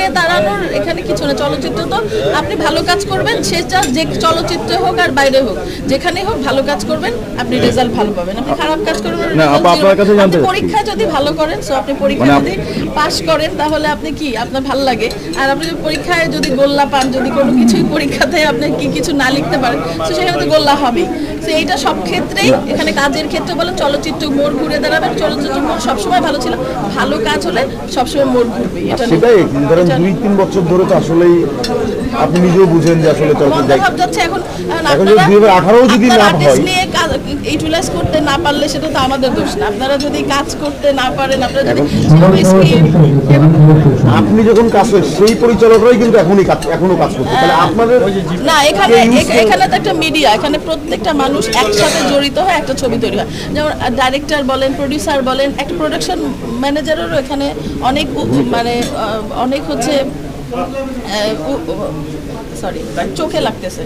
ঘুরে দাঁড়ানোর এখানে কিছু না। চলচ্চিত্র তো আপনি ভালো কাজ করবেন, সেটা যে চলচ্চিত্র হোক আর বাইরে হোক, যেখানে হোক ভালো কাজ করবেন, আপনি রেজাল্ট ভালো পাবেন। আপনি খারাপ কাজ করবেন, আপনি পরীক্ষা যদি ভালো করেন, সো আপনি পরীক্ষা যদি পাস করেন তাহলে আপনি কি আপনার ভালো লাগে। আর আপনি পরীক্ষায় যদি গোল্লা পান, যদি কোনো কিছুই পরীক্ষাতে আপনি কি কিছু না লিখতে পারেন, তো সেখানে তো গোল্লা হবেই। তো এইটা সব ক্ষেত্রেই, এখানে কাজের ক্ষেত্রে বলেন, চলচ্চিত্র মোড় ঘুরে দাঁড়াবেন। চলচ্চিত্র মোড় সবসময় ভালো ছিল, ভালো কাজ হলে সবসময় মোড় ঘুরবে। এটা সেটাই, ধরেন 2-3 বছর ধরে তো আসলেই আপনি নিজেও বুঝেন যে আসলে মন্তভাব যাচ্ছে। এখন যদি 2018 যদি না হয়, নিয়ে ইউটিলাইজ করতে না পারলে সেটা তো আমাদের দোষ না। আপনারা যদি কাজ করতে না পারেন, আপনারা যদি আপনি যখন কাজ করেন সেই পরিচালকরাই কিন্তু এখনো কাজ করছে, তাহলে আপনাদের না, এখানে তো একটা মিডিয়া, এখানে প্রত্যেকটা মানুষ একসাথে জড়িত হয় একটা ছবি তৈরি হয়। যেমন ডাইরেক্টর বলেন, প্রডিউসার বলেন, একটা প্রোডাকশন ম্যানেজারেরও এখানে অনেক মানে অনেক হচ্ছে, সরি চোখে লাগতেছে।